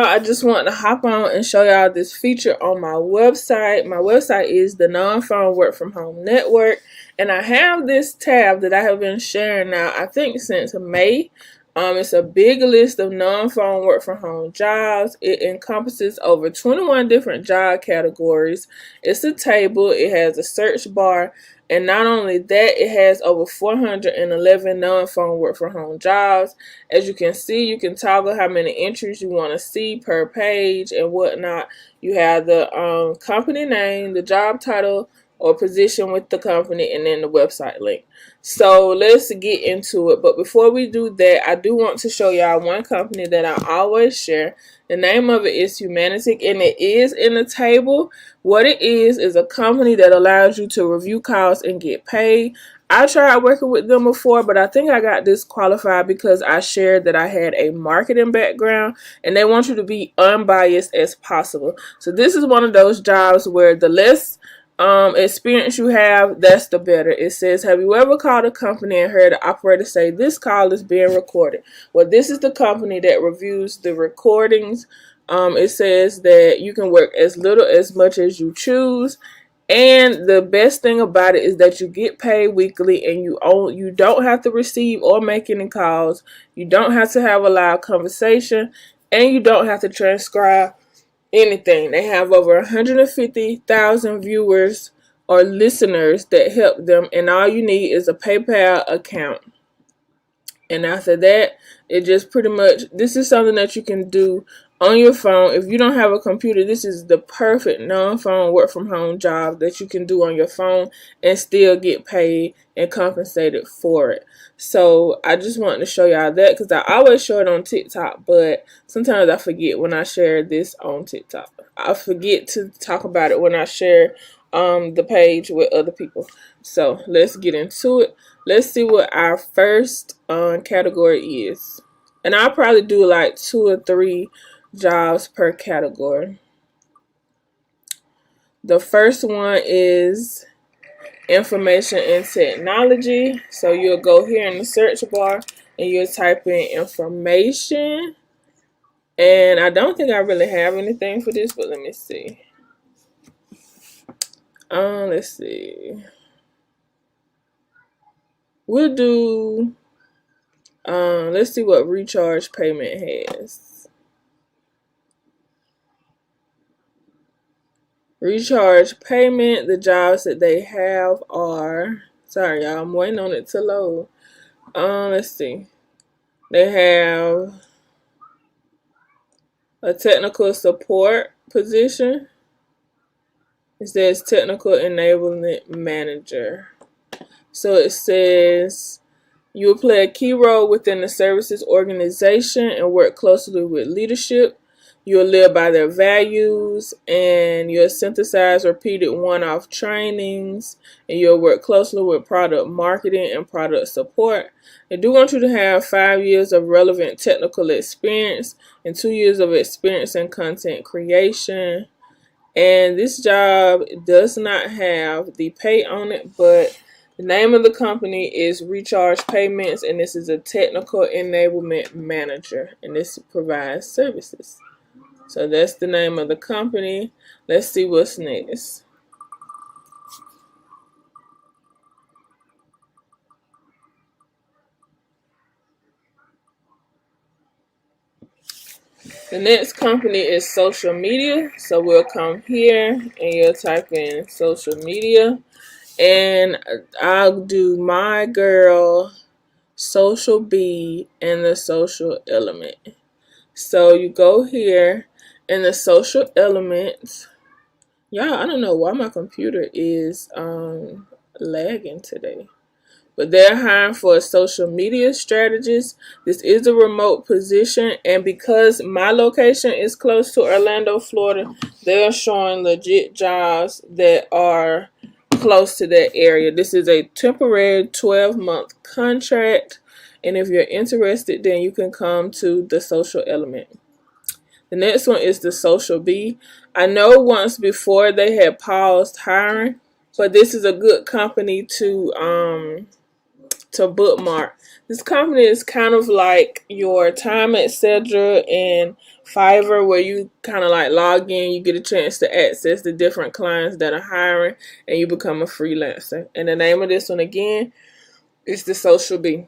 I just want to hop on and show y'all this feature on my website. My website is the Non-Phone Work From Home Network, and I have this tab that I have been sharing now, I think since May. It's a big list of non-phone work from home jobs. It encompasses over 21 different job categories. It's a table. It has a search bar. And not only that, it has over 411 non-phone work from home jobs. As you can see, you can toggle how many entries you want to see per page and whatnot. You have the company name, the job title or position with the company, and then the website link. So let's get into it. But before we do that, I do want to show y'all one company that I always share. The name of it is Humanitic, and it is in the table. What it is a company that allows you to review calls and get paid. I tried working with them before, but I think I got disqualified because I shared that I had a marketing background, and they want you to be unbiased as possible. So this is one of those jobs where the less experience you have, that's the better. It says, have you ever called a company and heard the operator say this call is being recorded? Well, this is the company that reviews the recordings. It says that you can work as little as much as you choose, and the best thing about it is that you get paid weekly, and you don't have to receive or make any calls. You don't have to have a loud conversation, and you don't have to transcribe anything. They have over 150,000 viewers or listeners that help them, and all you need is a PayPal account. And after that, it just pretty much, this is something that you can do on your phone. If you don't have a computer, this is the perfect non-phone work from home job that you can do on your phone and still get paid and compensated for it. So I just wanted to show y'all that because I always show it on TikTok, but sometimes I forget when I share this on TikTok. I forget to talk about it when I share the page with other people. So let's get into it. Let's see what our first category is. And I'll probably do like 2 or 3 jobs per category. The first one is information and technology. So you'll go here in the search bar and you'll type in information. And I don't think I really have anything for this, but let me see. Let's see. We'll do, let's see what recharge payment has. Recharge payment, the jobs that they have are, sorry y'all, I'm waiting on it to load. Let's see. They have a technical support position. It says technical enablement manager. So it says you will play a key role within the services organization and work closely with leadership. You'll live by their values, and you'll synthesize repeated one-off trainings, and you'll work closely with product marketing and product support. They do want you to have 5 years of relevant technical experience and 2 years of experience in content creation. And this job does not have the pay on it, but the name of the company is Recharge Payments, and this is a technical enablement manager, and this provides services. So that's the name of the company. Let's see what's next. The next company is social media. So we'll come here and you'll type in social media. And I'll do my girl, social B, and the social element. So you go here in the social elements. Y'all, I don't know why my computer is lagging today. But they're hiring for a social media strategist. This is a remote position, and because my location is close to Orlando, Florida, they're showing legit jobs that are close to that area. This is a temporary 12-month contract, and if you're interested, then you can come to the social element. The next one is the social B. I know once before they had paused hiring, but this is a good company to to bookmark. This company is kind of like your Time Etc. and Fiverr, where you kind of like log in, you get a chance to access the different clients that are hiring, and you become a freelancer. And the name of this one again is the Social Bee.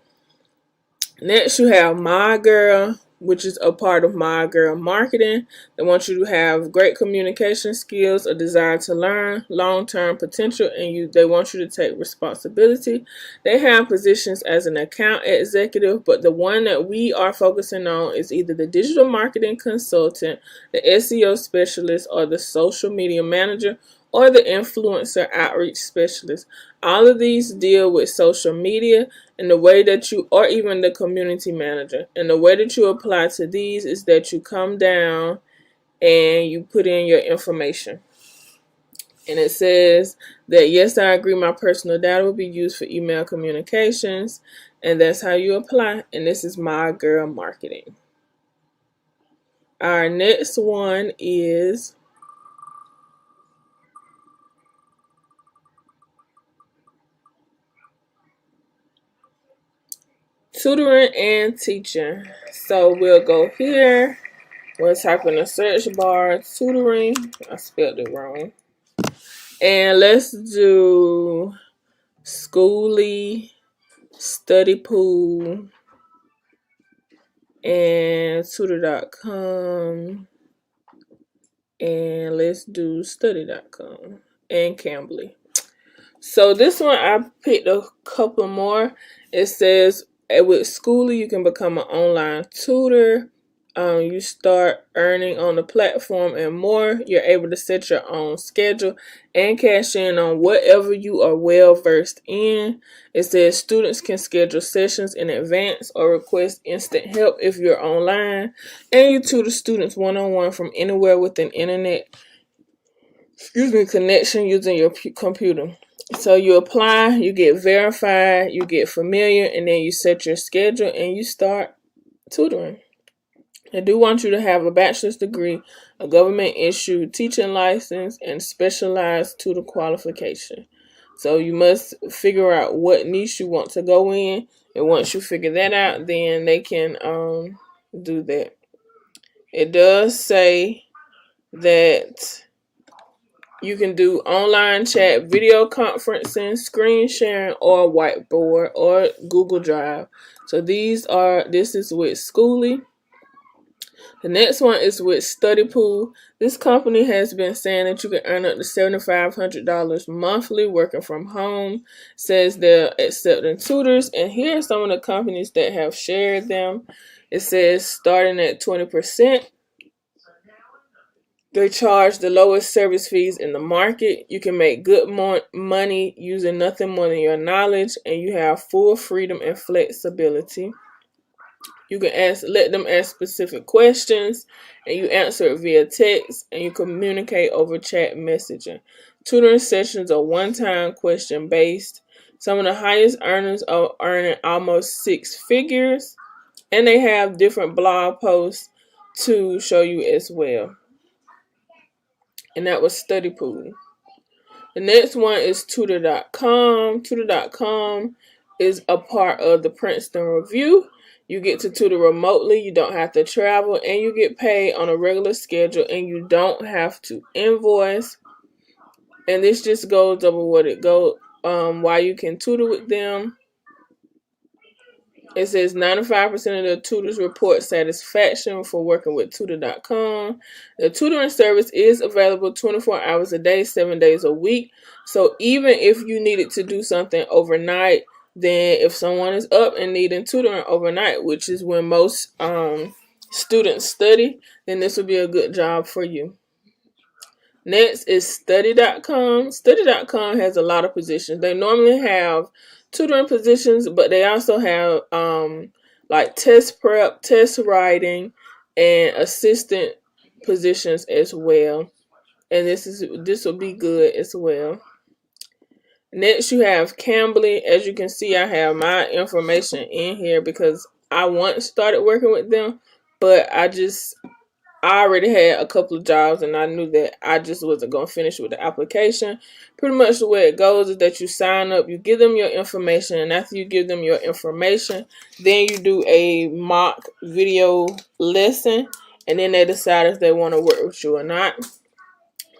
Next, you have My Girl, which is a part of My Girl Marketing. They want you to have great communication skills, a desire to learn, long-term potential, and they want you to take responsibility. They have positions as an account executive, but the one that we are focusing on is either the digital marketing consultant, the SEO specialist, or the social media manager, or the influencer outreach specialist. All of these deal with social media, and the way that you, or even the community manager, and the way that you apply to these is that you come down and you put in your information. And it says that, yes, I agree, my personal data will be used for email communications, and that's how you apply. And this is My Girl Marketing. Our next one is tutoring and teaching. So we'll go here. We'll type in the search bar tutoring. I spelled it wrong. And let's do Schooly, Study Pool, and tutor.com. And let's do study.com and Cambly. So this one I picked a couple more. It says with Schooly you can become an online tutor. You start earning on the platform and more. You're able to set your own schedule and cash in on whatever you are well versed in. It says students can schedule sessions in advance or request instant help if you're online, and you tutor students one-on-one from anywhere with an internet connection using your computer. So you apply, you get verified, you get familiar, and then you set your schedule and you start tutoring. They do want you to have a bachelor's degree, a government-issued teaching license, and specialized tutor qualification. So you must figure out what niche you want to go in, and once you figure that out, then they can do that. It does say that you can do online chat, video conferencing, screen sharing, or whiteboard, or Google Drive. So this is with Schooly. The next one is with Study Pool. This company has been saying that you can earn up to $7,500 monthly working from home. It says they're accepting tutors, and here are some of the companies that have shared them. It says starting at 20%. They charge the lowest service fees in the market. You can make good money using nothing more than your knowledge, and you have full freedom and flexibility. You can let them ask specific questions, and you answer it via text, and you communicate over chat messaging. Tutoring sessions are one-time question based. Some of the highest earners are earning almost 6 figures, and they have different blog posts to show you as well. And that was Study Pool. The next one is tutor.com. Tutor.com is a part of the Princeton Review. You get to tutor remotely, you don't have to travel, and you get paid on a regular schedule, and you don't have to invoice. And this just goes over why you can tutor with them. It says 95% of the tutors report satisfaction for working with tutor.com. The tutoring service is available 24 hours a day, 7 days a week. So even if you needed to do something overnight, then if someone is up and needing tutoring overnight, which is when most students study, then this would be a good job for you. Next is study.com. Study.com has a lot of positions. They normally have tutoring positions, but they also have like test prep, test writing, and assistant positions as well. And this will be good as well. Next, you have Cambly. As you can see, I have my information in here because I once started working with them, but I just I already had a couple of jobs and I knew that I just wasn't going to finish with the application. Pretty much the way it goes is that you sign up, you give them your information, and after you give them your information, then you do a mock video lesson, and then they decide if they want to work with you or not.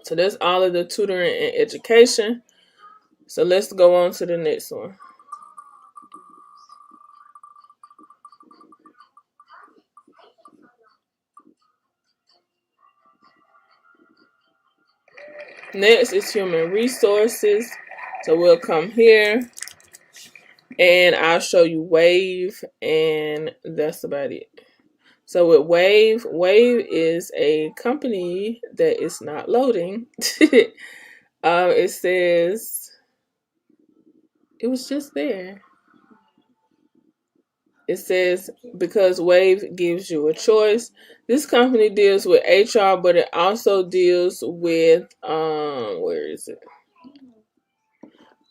So that's all of the tutoring and education. So let's go on to the next one. Next is human resources. So we'll come here and I'll show you Wave, and that's about it. So with Wave is a company that is not loading. It says it was just there. It says because Wave gives you a choice. This company deals with HR, but it also deals with where is it?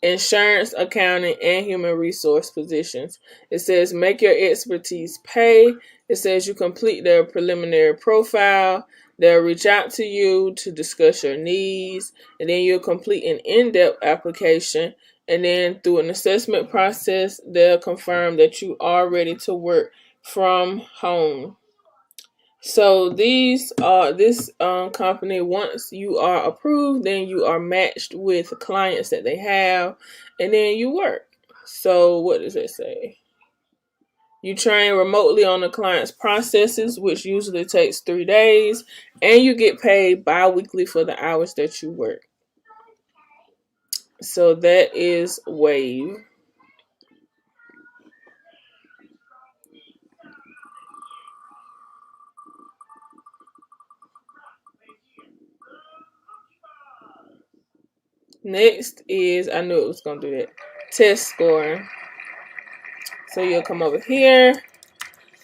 Insurance, accounting, and human resource positions. It says make your expertise pay. It says you complete their preliminary profile. They'll reach out to you to discuss your needs, and then you'll complete an in-depth application. And then through an assessment process, they'll confirm that you are ready to work from home. So this company, once you are approved, then you are matched with clients that they have, and then you work. So what does it say? You train remotely on the client's processes, which usually takes 3 days, and you get paid bi-weekly for the hours that you work. So that is Wave. Next is, I knew it was going to do that, test scoring. So you'll come over here.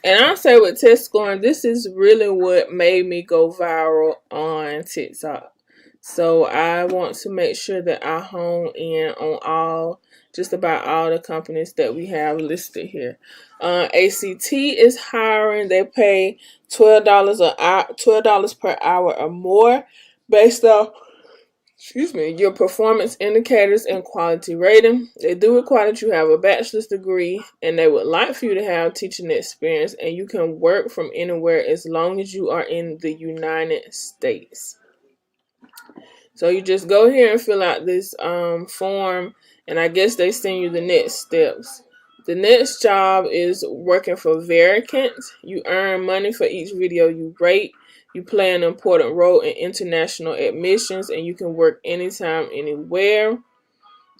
And I'll say with test scoring, this is really what made me go viral on TikTok. So I want to make sure that I hone in on just about all the companies that we have listed here. ACT is hiring. They pay $12 per hour or more based off your performance indicators and quality rating. They do require that you have a bachelor's degree, and they would like for you to have teaching experience, and you can work from anywhere as long as you are in the United States. So you just go here and fill out this form, and I guess they send you the next steps. The next job is working for Vericant. You earn money for each video you rate. You play an important role in international admissions, and you can work anytime, anywhere.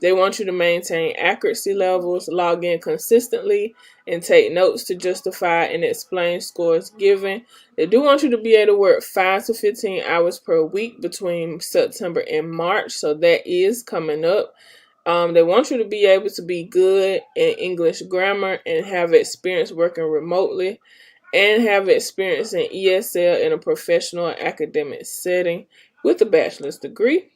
They want you to maintain accuracy levels, log in consistently, and take notes to justify and explain scores given. They do want you to be able to work 5 to 15 hours per week between September and March, so that is coming up. They want you to be able to be good in English grammar and have experience working remotely, and have experience in ESL in a professional academic setting with a bachelor's degree.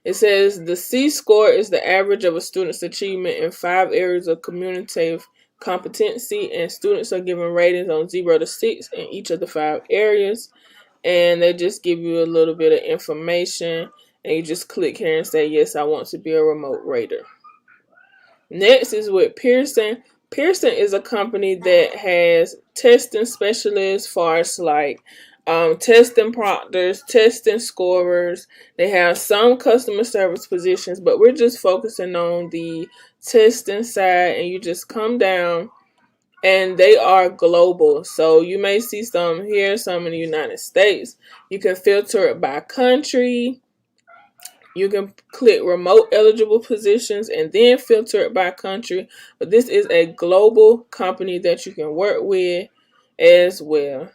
It says the C score is the average of a student's achievement in 5 areas of communicative competency, and students are given ratings on 0 to 6 in each of the 5 areas. And they just give you a little bit of information, and you just click here and say, yes, I want to be a remote rater. Next is with Pearson. Pearson is a company that has testing specialists, far as like testing proctors, testing scorers. They have some customer service positions, but we're just focusing on the testing side. And you just come down, and they are global. So you may see some here, some in the United States. You can filter it by country. You can click remote eligible positions and then filter it by country. But this is a global company that you can work with as well.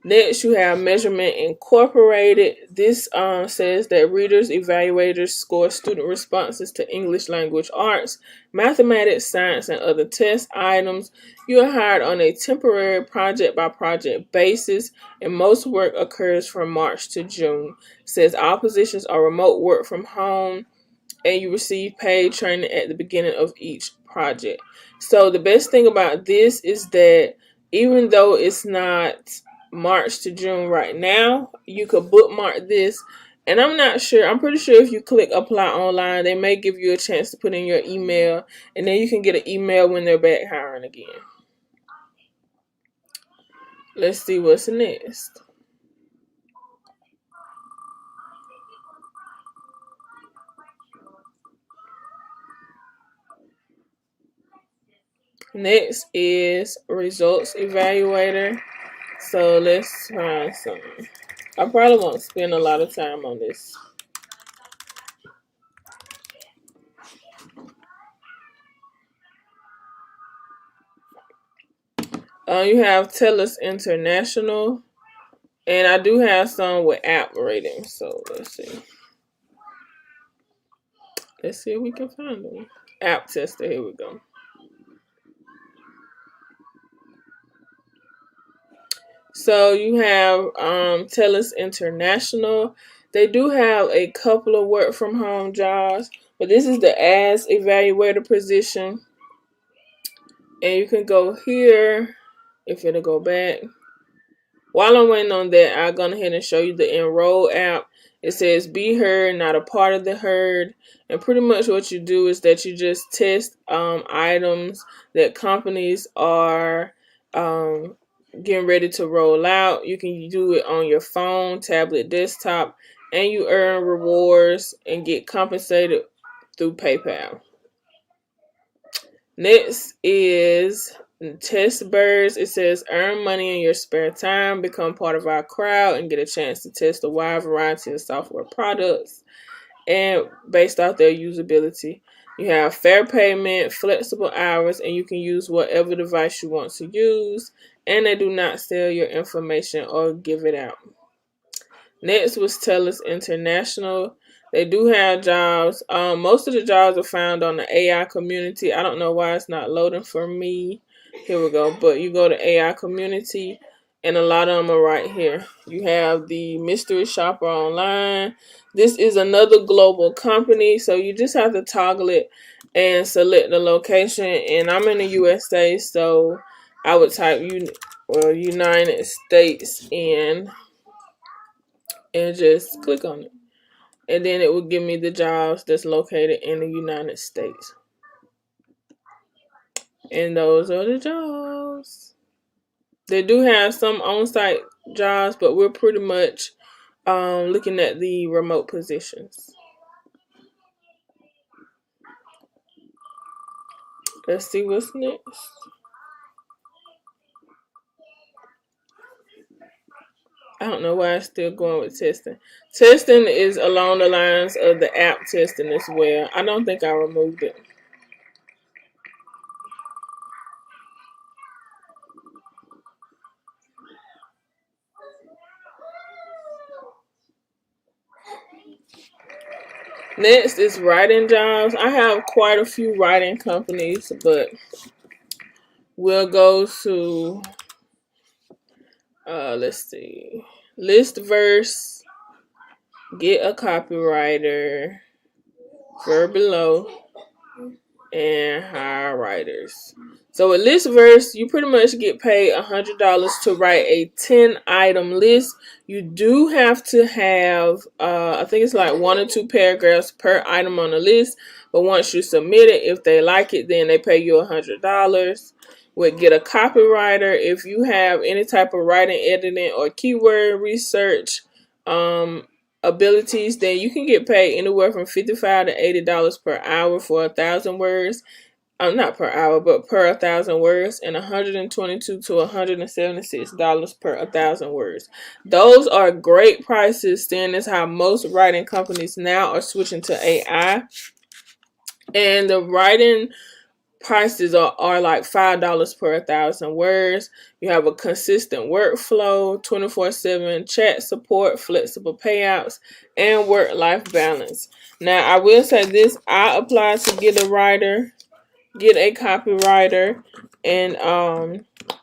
Next, you have Measurement Incorporated. This says that readers, evaluators score student responses to English language arts, mathematics, science, and other test items. You are hired on a temporary project-by-project basis, and most work occurs from March to June. It says all positions are remote work from home, and you receive paid training at the beginning of each project. So the best thing about this is that even though it's not March to June right now. You could bookmark this. And I'm not sure. I'm pretty sure if you click apply online, they may give you a chance to put in your email. And then you can get an email when they're back hiring again. Let's see what's next. Next is results evaluator. So let's find something. I probably won't spend a lot of time on this. You have TELUS International, and I do have some with app ratings. So let's see. Let's see if we can find them. App tester. Here we go. So you have TELUS International. They do have a couple of work from home jobs, but this is the as evaluator position. And you can go here if it'll go back. While I'm waiting on that, I'll go ahead and show you the Enroll app. It says be heard, not a part of the herd. And pretty much what you do is that you just test items that companies are getting ready to roll out. You can do it on your phone, tablet, desktop, and you earn rewards and get compensated through PayPal. Next is Test Birds. It says earn money in your spare time, become part of our crowd, and get a chance to test a wide variety of software products and based off their usability. You have fair payment, flexible hours, and you can use whatever device you want to use, and they do not sell your information or give it out. Next was TELUS International. They do have jobs. Most of the jobs are found on the AI community. I don't know why it's not loading for me. Here we go. But you go to AI community, and a lot of them are right here. You have the mystery shopper online. This is another global company, so you just have to toggle it and select the location. And I'm in the USA, so I would type United States in and just click on it. And then it will give me the jobs that's located in the United States. And those are the jobs. They do have some on-site jobs, but we're pretty much looking at the remote positions. Let's see what's next. I don't know why it's still going with testing. Testing is along the lines of the app testing as well. I don't think I removed it. Next is writing jobs. I have quite a few writing companies, but we'll go to, let's see, Listverse, Get a Copywriter, Verbelow, and Hire Writers. So with Listverse, you pretty much get paid $100 to write a 10-item list. You do have to have, I think it's like 1 or 2 paragraphs per item on the list. But once you submit it, if they like it, then they pay you $100. With Get a Copywriter, if you have any type of writing, editing, or keyword research abilities, then you can get paid anywhere from $55 to $80 per hour for 1,000 words. Not per hour, but per 1,000 words, and $122 to $176 per 1,000 words. Those are great prices, seeing as how most writing companies now are switching to AI. And the writing prices are like $5 per 1,000 words. You have a consistent workflow, 24/7 chat support, flexible payouts, and work-life balance. Now, I will say this: I applied to Get a Copywriter, and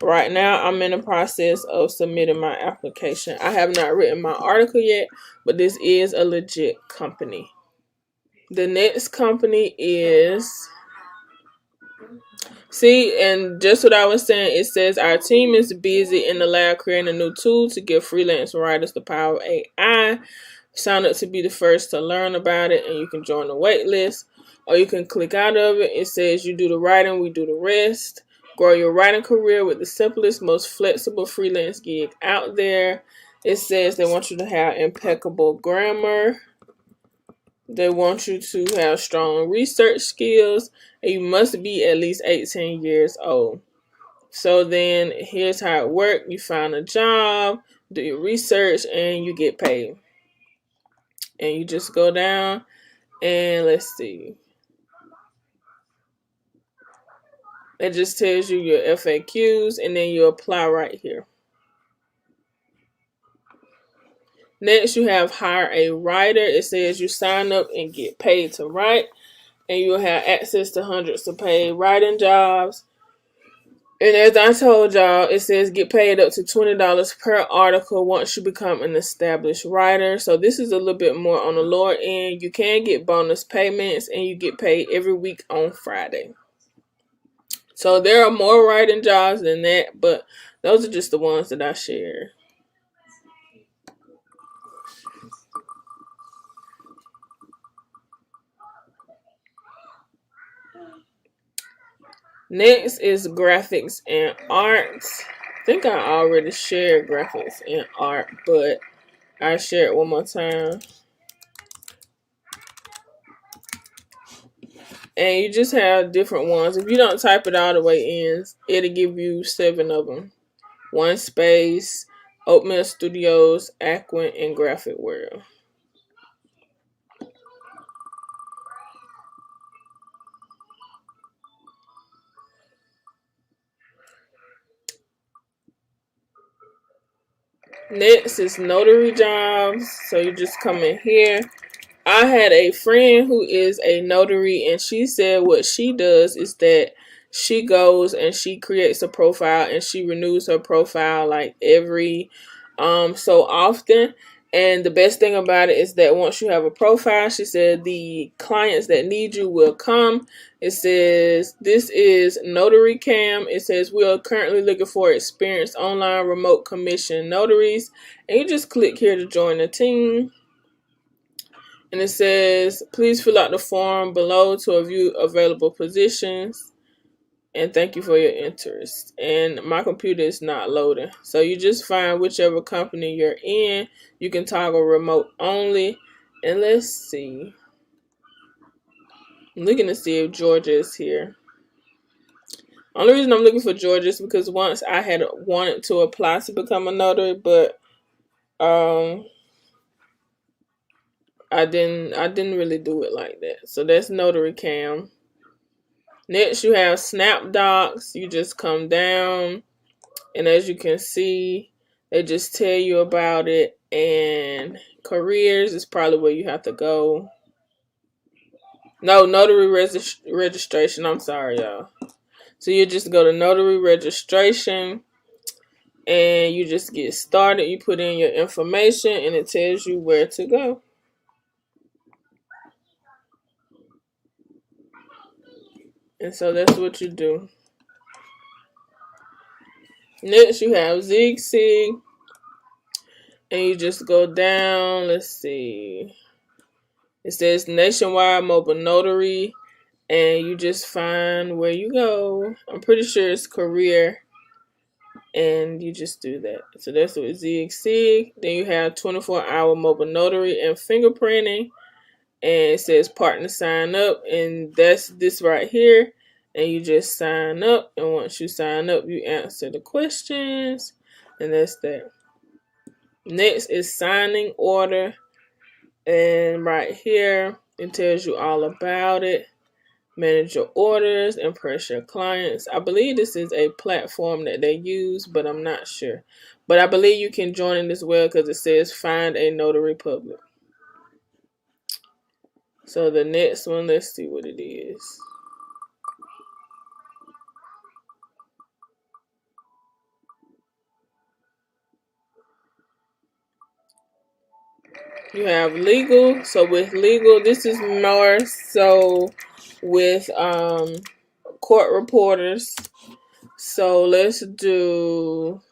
right now I'm in the process of submitting my application. I have not written my article yet, but this is a legit company. The next company is See, and just what I was saying, it says our team is busy in the lab creating a new tool to give freelance writers the power of AI. Sign up to be the first to learn about it, and you can join the wait list, or you can click out of it. It says you do the writing, we do the rest. Grow your writing career with the simplest, most flexible freelance gig out there. It says they want you to have impeccable grammar. They want you to have strong research skills, and you must be at least 18 years old. So then here's how it works. You find a job, do your research, and you get paid. And you just go down and let's see. It just tells you your FAQs, and then you apply right here. Next, you have hire a writer. It says you sign up and get paid to write, and you'll have access to hundreds of paid writing jobs. And as I told y'all, it says get paid up to $20 per article once you become an established writer. So this is a little bit more on the lower end. You can get bonus payments, and you get paid every week on Friday. So there are more writing jobs than that, but those are just the ones that I share. Next is graphics and art. I think I already shared graphics and art, but I share it one more time. And you just have different ones. If you don't type it all the way in, it'll give you 7 of them. One Space, Oatmeal Studios, Aquin, and Graphic World. Next is notary jobs. So you just come in here. I had a friend who is a notary, and she said what she does is that she goes and she creates a profile, and she renews her profile like every so often. And the best thing about it is that once you have a profile, she said the clients that need you will come. It says this is Notary Cam. It says we are currently looking for experienced online remote commission notaries, and you just click here to join the team. And it says, please fill out the form below to view available positions. And thank you for your interest. And my computer is not loading. So you just find whichever company you're in. You can toggle remote only. And let's see. I'm looking to see if Georgia is here. Only reason I'm looking for Georgia is because once I had wanted to apply to become a notary, but I didn't really do it like that. So that's Notary Cam. Next, you have SnapDocs. You just come down, and as you can see, they just tell you about it. And careers is probably where you have to go. No, notary registration. I'm sorry, y'all. So you just go to notary registration, and you just get started. You put in your information, and it tells you where to go. And so that's what you do. Next, you have ZigSig. And you just go down. Let's see. It says Nationwide Mobile Notary. And you just find where you go. I'm pretty sure it's career. And you just do that. So that's with ZigSig. Then you have 24-hour mobile notary and fingerprinting. And it says partner sign up. And that's this right here. And you just sign up. And once you sign up, you answer the questions. And that's that. Next is signing order. And right here, it tells you all about it. Manage your orders, impress your clients. I believe this is a platform that they use, but I'm not sure. But I believe you can join it as well because it says find a notary public. So the next one, let's see what it is. You have legal. So with legal, this is more so with court reporters. So let's do.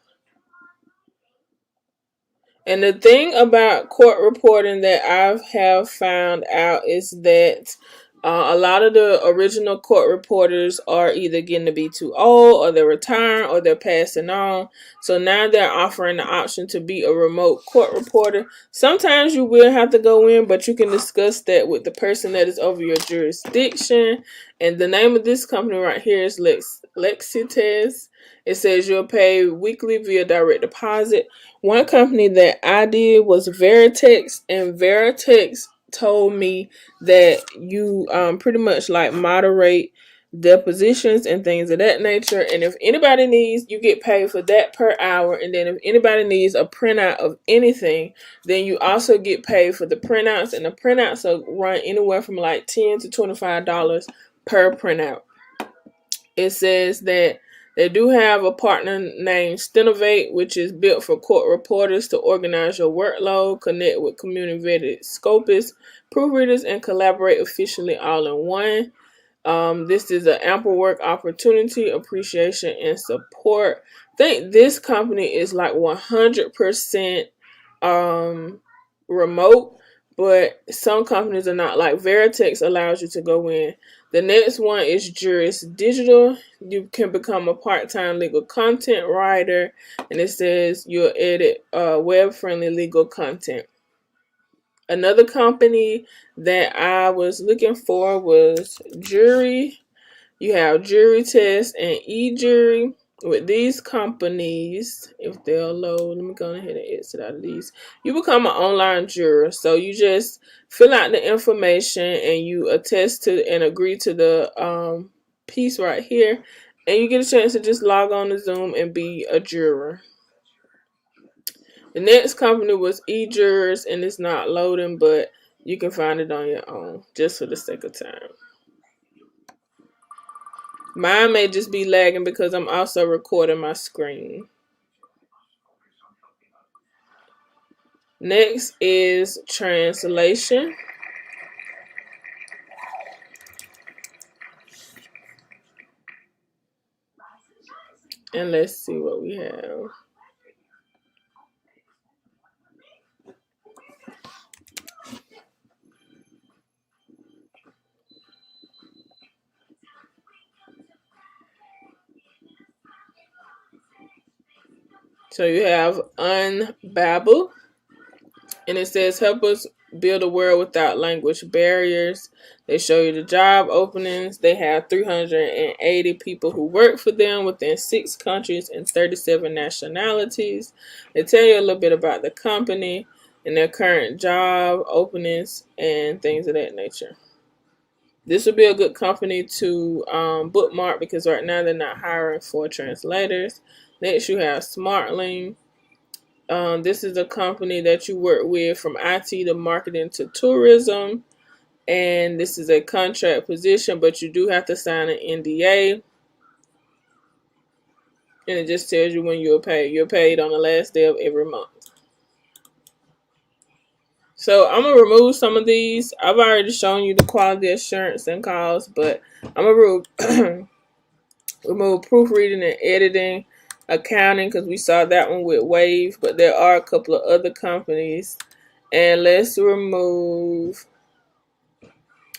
And the thing about court reporting that I have found out is that a lot of the original court reporters are either getting to be too old, or they're retiring, or they're passing on. So now they're offering the option to be a remote court reporter. Sometimes you will have to go in, but you can discuss that with the person that is over your jurisdiction. And the name of this company right here is Lexitas. It says you'll pay weekly via direct deposit. One company that I did was Veritex, and Veritex told me that you pretty much like moderate depositions and things of that nature. And if anybody needs, you get paid for that per hour. And then if anybody needs a printout of anything, then you also get paid for the printouts. And the printouts will run anywhere from like $10 to $25 per printout. It says that they do have a partner named Stenovate, which is built for court reporters to organize your workload, connect with community-vetted scopists, proofreaders, and collaborate efficiently all in one. This is an ample work opportunity, appreciation, and support. I think this company is like 100% remote, but some companies are not. Like Veritex allows you to go in. The next one is Juris Digital. You can become a part-time legal content writer, and it says you'll edit web-friendly legal content. Another company that I was looking for was Jury. You have Jury Test and eJury. With these companies, if they'll load, let me go ahead and exit out of these. You become an online juror. So you just fill out the information and you attest to and agree to the piece right here. And you get a chance to just log on to Zoom and be a juror. The next company was eJurors, and it's not loading, but you can find it on your own, just for the sake of time. Mine may just be lagging because I'm also recording my screen. Next is translation. And let's see what we have. So you have Unbabble, and it says help us build a world without language barriers. They show you the job openings. They have 380 people who work for them within 6 countries and 37 nationalities. They tell you a little bit about the company and their current job openings and things of that nature. This would be a good company to bookmark because right now they're not hiring for translators. Next, you have SmartLink. This is a company that you work with from IT to marketing to tourism. And this is a contract position, but you do have to sign an NDA. And it just tells you when you're paid. You're paid on the last day of every month. So I'm going to remove some of these. I've already shown you the quality assurance and calls, but I'm going to remove proofreading and editing, accounting, because we saw that one with Wave, but there are a couple of other companies. And let's remove,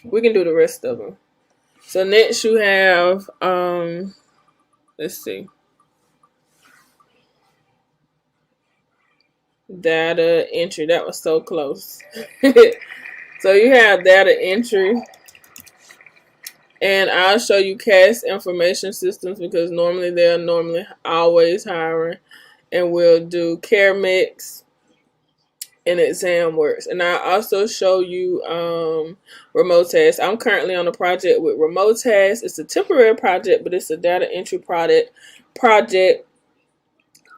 we can do the rest of them. So next you have, let's see, data entry. That was so close. So you have data entry. And I'll show you CAS information systems because normally they're always hiring. And we'll do CareMix and ExamWorks. And I'll also show you Remotasks. I'm currently on a project with Remotasks. It's a temporary project, but it's a data entry project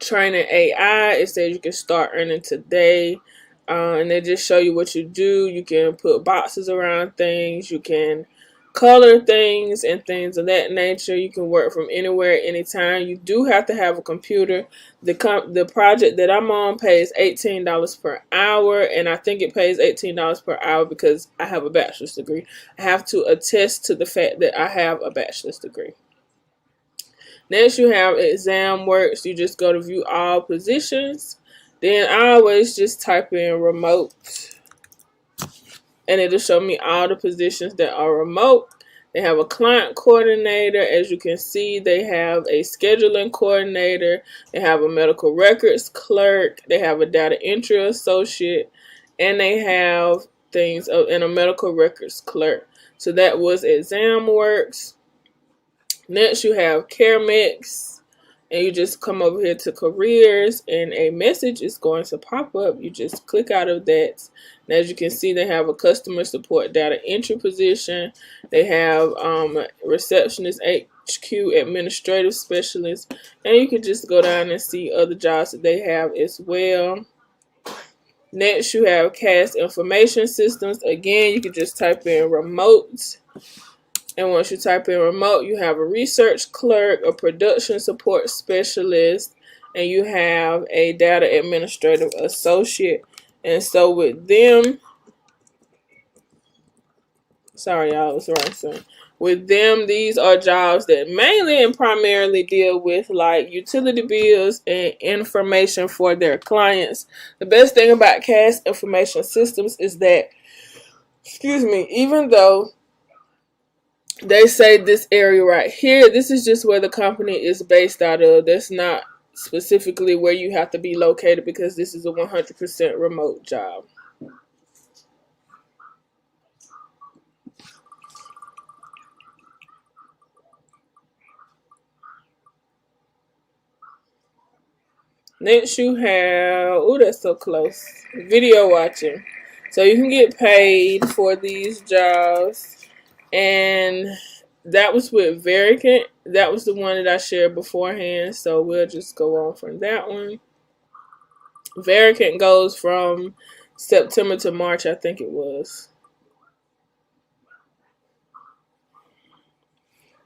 training AI. It says you can start earning today. And they just show you what you do. You can put boxes around things. You can color things and things of that nature. You can work from anywhere, anytime. You do have to have a computer. The project that I'm on pays $18 per hour, and I think it pays $18 per hour because I have a bachelor's degree. I have to attest to the fact that I have a bachelor's degree. Next, you have ExamWorks. You just go to view all positions. Then I always just type in remote, and it'll show me all the positions that are remote. They have a client coordinator. As you can see, they have a scheduling coordinator. They have a medical records clerk. They have a data entry associate. And they have things in a medical records clerk. So that was ExamWorks. Next, you have CareMix. And you just come over here to careers, and a message is going to pop up. You just click out of that. And as you can see, they have a customer support data entry position. They have receptionist, HQ administrative specialist, and you can just go down and see other jobs that they have as well. Next, you have CAS information systems. Again, you can just type in remote. And once you type in remote, you have a research clerk, a production support specialist, and you have a data administrative associate. And so with them, sorry y'all, I was wrong. With them, these are jobs that mainly and primarily deal with like utility bills and information for their clients. The best thing about CAS information systems is that, even though they say this area right here, this is just where the company is based out of. That's not specifically where you have to be located, because this is a 100% remote job. Next you have, oh, that's so close, video watching. So you can get paid for these jobs, and that was with Vericant. That was the one that I shared beforehand, so we'll just go on from that one. Vericant goes from September to March, I think it was.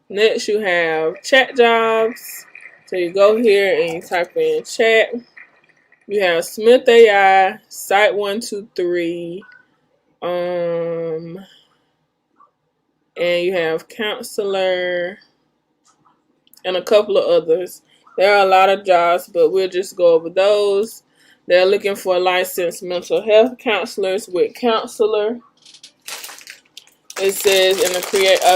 Next you have chat jobs. So you go here and you type in chat. You have Smith AI, Site 123, and you have Counselor, and a couple of others. There are a lot of jobs, but we'll just go over those. They're looking for licensed mental health counselors with Counselor. It says in a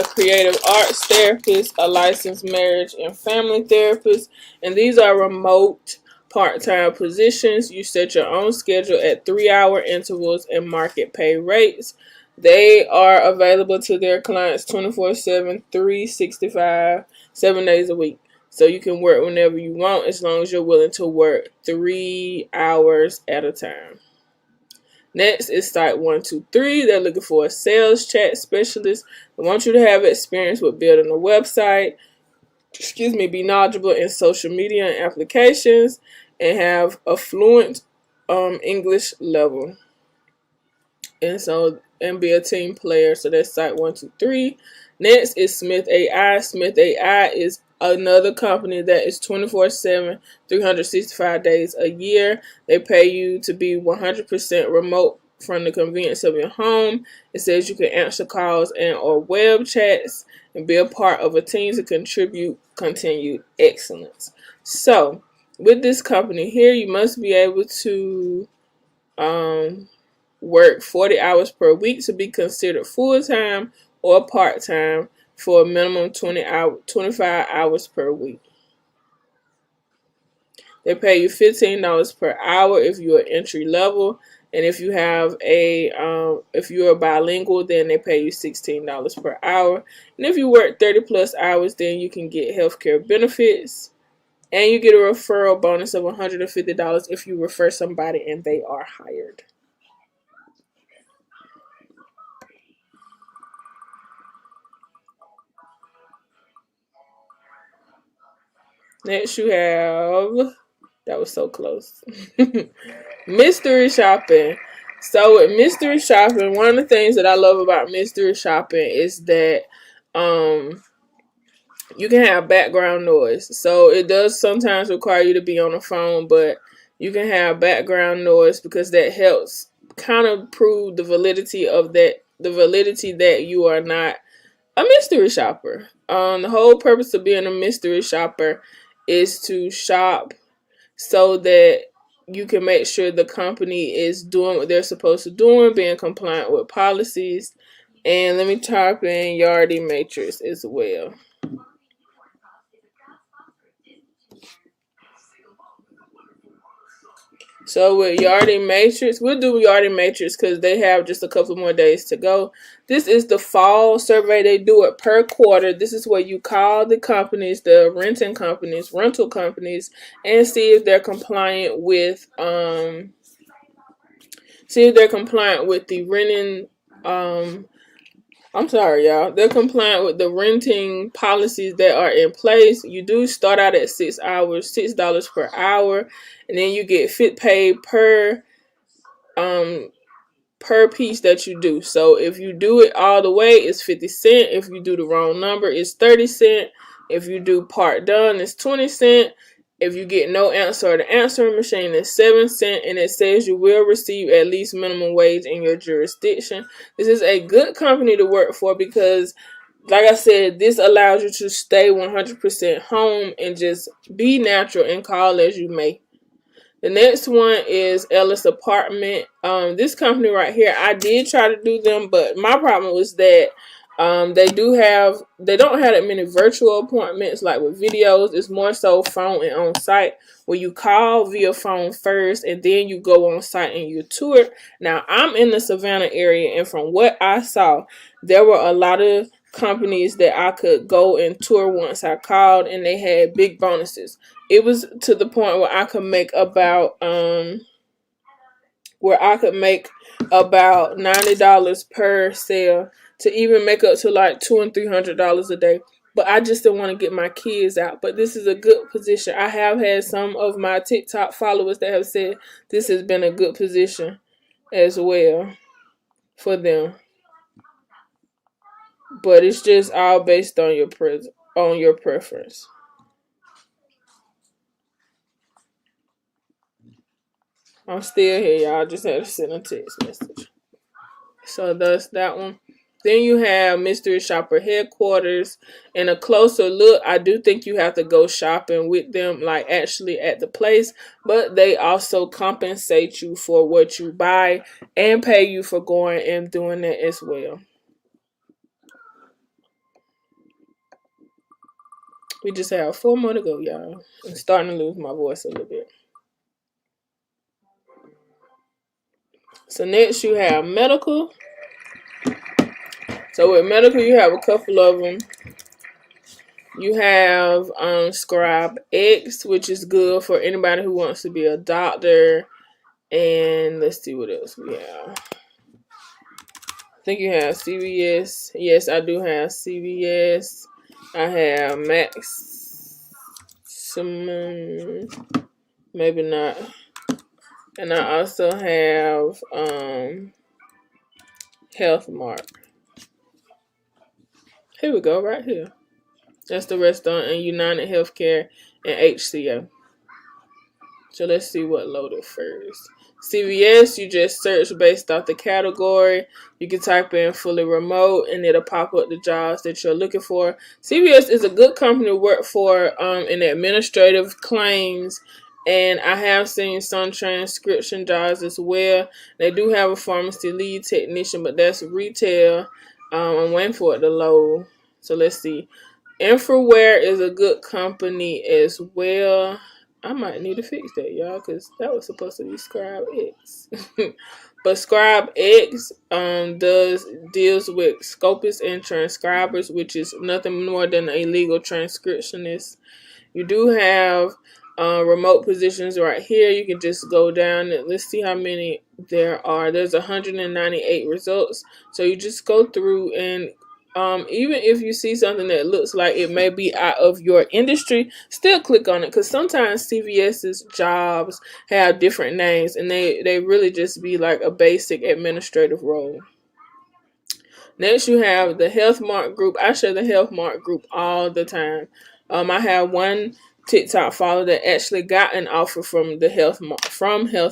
creative arts therapist, a licensed marriage and family therapist, and these are remote part-time positions. You set your own schedule at 3-hour intervals and market pay rates. They are available to their clients 24/7, 365, 7 days a week. So you can work whenever you want, as long as you're willing to work 3 hours at a time. Next is Site 123. They're looking for a sales chat specialist. They want you to have experience with building a website, be knowledgeable in social media and applications, and have a fluent English level. And be a team player. So that's Site 123. Next is Smith AI. Smith AI is another company that is 24/7, 365 days a year. They pay you to be 100% remote from the convenience of your home. It says you can answer calls and or web chats and be a part of a team to contribute continued excellence. So with this company here, you must be able to work 40 hours per week to be considered full-time or part-time for a minimum 25 hours per week. They pay you $15 per hour if you're entry level, and if you have if you're bilingual, then they pay you $16 per hour. And if you work 30 plus hours, then you can get healthcare benefits, and you get a referral bonus of $150 if you refer somebody and they are hired. Next you have, that was so close, mystery shopping. So with mystery shopping, one of the things that I love about mystery shopping is that you can have background noise. So it does sometimes require you to be on the phone, but you can have background noise because that helps kind of prove the validity that you are not a mystery shopper. The whole purpose of being a mystery shopper is to shop so that you can make sure the company is doing what they're supposed to do, being compliant with policies. And let me type in Yardi Matrix as well. So with Yardi Matrix, we'll do Yardi Matrix because they have just a couple more days to go. This is the fall survey. They do it per quarter. This is where you call the companies, the rental companies, and see if they're compliant with the renting I'm sorry, y'all. They're compliant with the renting policies that are in place. You do start out at 6 hours, $6 per hour, and then you get paid per piece that you do. So if you do it all the way, it's 50 cents. If you do the wrong number, it's 30 cents. If you do part done, it's 20 cents. If you get no answer, the answering machine is 7 cents, and it says you will receive at least minimum wage in your jurisdiction. This is a good company to work for because, like I said, this allows you to stay 100% home and just be natural and call as you may. The next one is Ellis Apartment. This company right here, I did try to do them, but my problem was that they don't have that many virtual appointments like with videos. It's more so phone and on site, where you call via phone first and then you go on site and you tour. Now I'm in the Savannah area, and from what I saw, there were a lot of companies that I could go and tour once I called, and they had big bonuses. It was to the point where I could make about $90 per sale, to even make up to like $200 and $300 a day. But I just didn't want to get my kids out. But this is a good position. I have had some of my TikTok followers that have said this has been a good position as well for them. But it's just all based on your preference. I'm still here, y'all. I just had to send a text message. So that's that one. Then you have Mystery Shopper Headquarters. And a closer look, I do think you have to go shopping with them, like actually at the place. But they also compensate you for what you buy and pay you for going and doing that as well. We just have 4 more to go, y'all. I'm starting to lose my voice a little bit. So next you have medical. So with medical, you have a couple of them. You have Scribe X, which is good for anybody who wants to be a doctor. And let's see what else we have. I think you have CVS. Yes, I do have CVS. I have Maximum. Maybe not. And I also have Health Mart. Here we go, right here. That's the restaurant, and United Healthcare and HCA. So let's see what loaded first. CVS, you just search based off the category. You can type in fully remote, and it'll pop up the jobs that you're looking for. CVS is a good company to work for in administrative claims. And I have seen some transcription jobs as well. They do have a pharmacy lead technician, but that's retail. I'm waiting for it to load. So let's see. Infraware is a good company as well. I might need to fix that, y'all, because that was supposed to be Scribe X. But Scribe X deals with scopus and transcribers, which is nothing more than a legal transcriptionist. You do have remote positions right here. You can just go down and let's see how many there are. There's 198 results. So you just go through, and even if you see something that looks like it may be out of your industry, still click on it, because sometimes CVS's jobs have different names, and they really just be like a basic administrative role. Next, you have the Health Mart Group. I share the Health Mart Group all the time. I have one TikTok follower that actually got an offer from the Health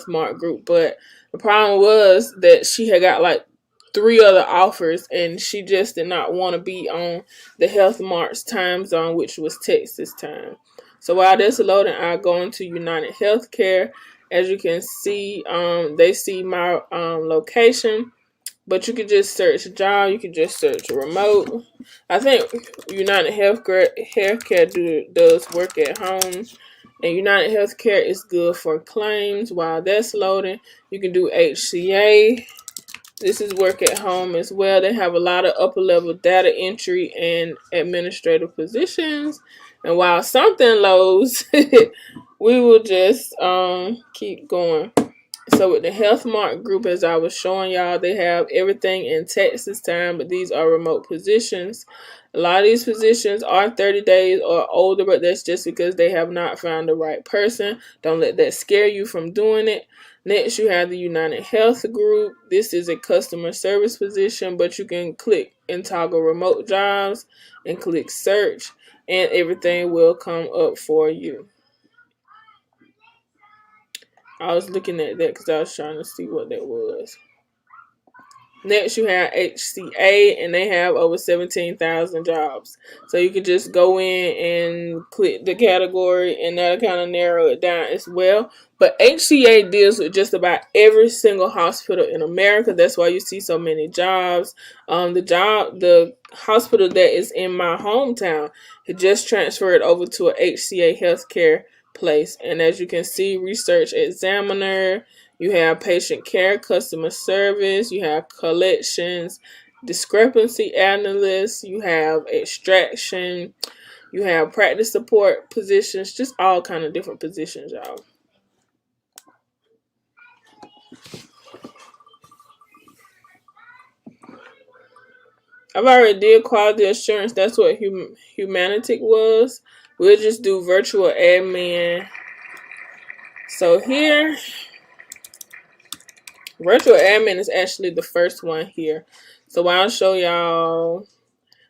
Mart Group, but the problem was that she had got like 3 other offers, and she just did not want to be on the Health Mart's time zone, which was Texas time. So while this is loading, I go into United Healthcare. As you can see, they see my location, but you can just search job. You can just search remote. I think United Healthcare does work at home. And United Healthcare is good for claims. While that's loading, you can do HCA. This is work at home as well. They have a lot of upper level data entry and administrative positions. And while something loads, we will just keep going. So with the Health Mart group, as I was showing y'all, they have everything in Texas time, but these are remote positions. A lot of these positions are 30 days or older, but that's just because they have not found the right person. Don't let that scare you from doing it. Next, you have the United Health Group. This is a customer service position, but you can click and toggle remote jobs and click search, and everything will come up for you. I was looking at that because I was trying to see what that was. Next, you have HCA, and they have over 17,000 jobs. So you can just go in and click the category, and that'll kind of narrow it down as well. But HCA deals with just about every single hospital in America. That's why you see so many jobs. The hospital that is in my hometown, it just transferred over to a HCA healthcare place. And as you can see, research examiner, you have patient care, customer service, you have collections, discrepancy analyst, you have extraction, you have practice support positions, just all kind of different positions, y'all. I've already did quality assurance. That's what Humanitic was. We'll just do virtual admin. So here, virtual admin is actually the first one here. So I'll show y'all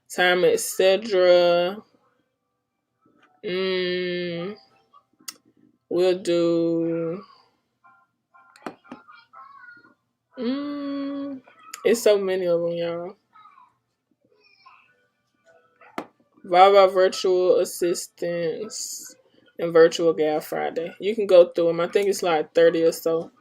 time, etc. We'll do it's so many of them, y'all. Viva virtual assistants and virtual Gal Friday. You can go through them. I think it's like 30 or so.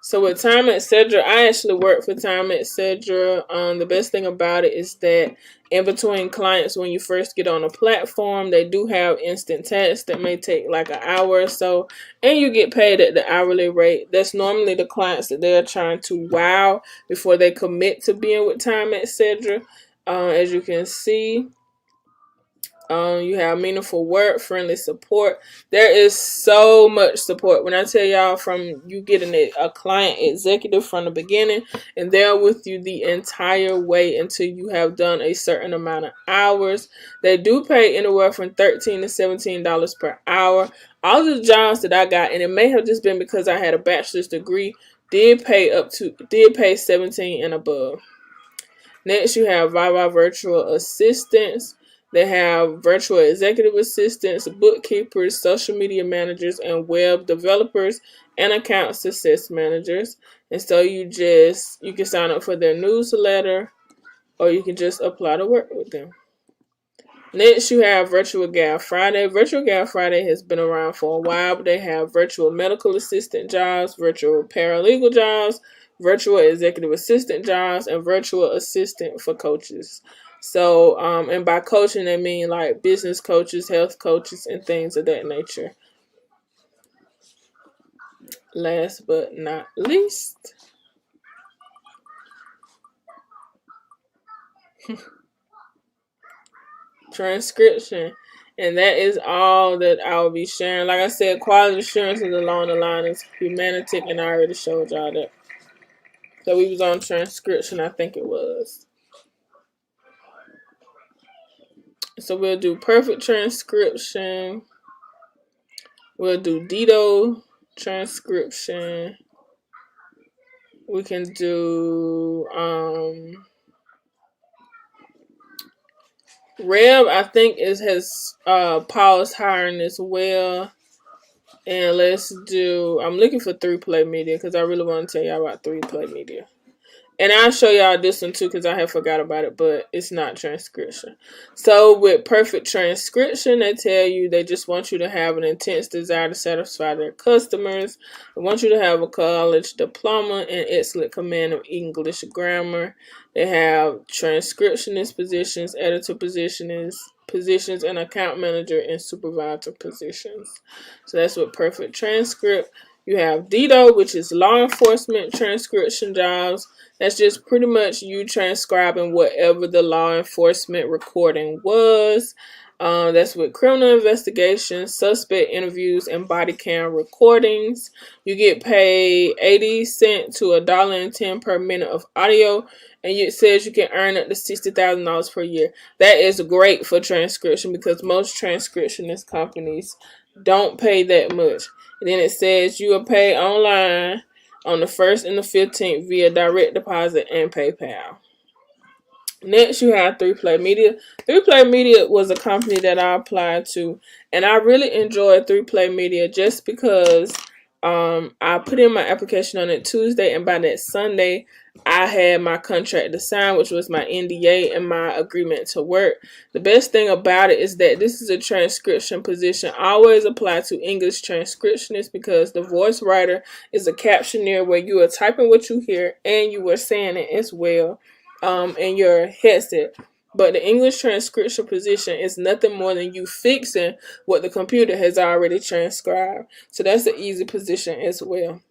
So with Time Etc., I actually work for Time Etc. The best thing about it is that in between clients, when you first get on a platform, they do have instant tasks that may take like an hour or so, and you get paid at the hourly rate. That's normally the clients that they're trying to wow before they commit to being with Time Etc. As you can see, you have meaningful work, friendly support. There is so much support. When I tell y'all, from you getting a client executive from the beginning, and they're with you the entire way until you have done a certain amount of hours. They do pay anywhere from $13 to $17 per hour. All the jobs that I got, and it may have just been because I had a bachelor's degree, did pay 17 and above. Next, you have Viva virtual assistants. They have virtual executive assistants, bookkeepers, social media managers, and web developers, and account success managers. And so you can sign up for their newsletter, or you can just apply to work with them. Next, you have Virtual Gal Friday. Virtual Gal Friday has been around for a while, but they have virtual medical assistant jobs, virtual paralegal jobs, virtual executive assistant jobs, and virtual assistant for coaches. So, and by coaching, they mean like business coaches, health coaches, and things of that nature. Last but not least, transcription. And that is all that I will be sharing. Like I said, quality assurance is along the line of Humanitic, and I already showed y'all that. So we was on transcription, I think it was. So we'll do perfect transcription. We'll do Dito transcription. We can do Reb, I think has paused hiring as well. And I'm looking for 3Play Media because I really want to tell y'all about 3Play Media. And I'll show y'all this one too because I have forgot about it, but it's not transcription. So with Perfect Transcription, they tell you they just want you to have an intense desire to satisfy their customers. They want you to have a college diploma and excellent command of English grammar. They have transcriptionist positions, editor positions, and account manager and supervisor positions. So that's with Perfect Transcript. You have DITO, which is law enforcement transcription jobs. That's just pretty much you transcribing whatever the law enforcement recording was. That's with criminal investigations, suspect interviews, and body cam recordings. You get paid 80 cents to $1.10 per minute of audio, and it says you can earn up to $60,000 per year. That is great for transcription because most transcriptionist companies don't pay that much. And then it says you will pay online on the 1st and the 15th via direct deposit and PayPal. Next, you have 3Play Media. 3Play Media was a company that I applied to, and I really enjoyed 3Play Media just because I put in my application on it Tuesday, and by that Sunday, I had my contract to sign, which was my NDA and my agreement to work. The best thing about it is that this is a transcription position. I always apply to English transcriptionists because the voice writer is a captioneer where you are typing what you hear and you are saying it as well in your headset. But the English transcription position is nothing more than you fixing what the computer has already transcribed. So that's an easy position as well.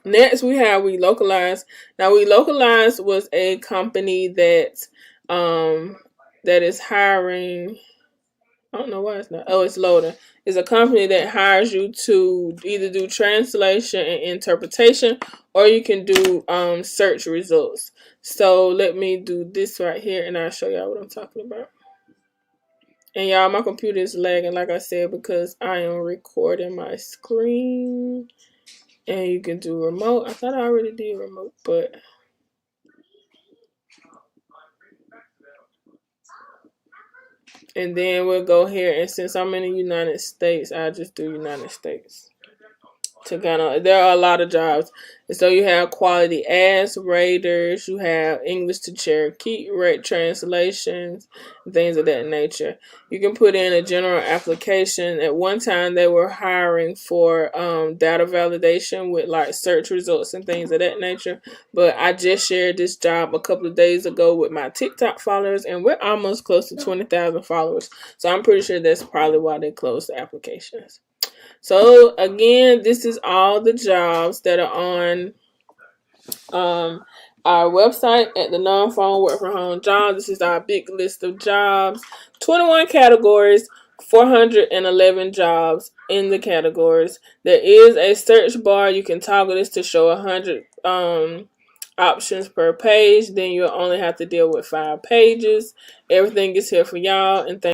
Next, we have We Localize. Now, We Localize was a company that is hiring. I don't know why it's not. Oh, it's loading. It's a company that hires you to either do translation and interpretation, or you can do search results. So let me do this right here, and I'll show y'all what I'm talking about. And y'all, my computer is lagging, like I said, because I am recording my screen. And you can do remote. I thought I already did remote, but and then we'll go here, and since I'm in the United States, I'll just do United States. To kind of, there are a lot of jobs. And so you have quality ads, raters, you have English to Cherokee, translations, things of that nature. You can put in a general application. At one time, they were hiring for data validation with like search results and things of that nature. But I just shared this job a couple of days ago with my TikTok followers, and we're almost close to 20,000 followers. So I'm pretty sure that's probably why they closed the applications. So again, this is all the jobs that are on our website at the Non-Phone Work From Home jobs. This is our big list of jobs. 21 categories, 411 jobs in the categories. There is a search bar. You can toggle this to show 100 options per page. Then you'll only have to deal with 5 pages. Everything is here for y'all, and thank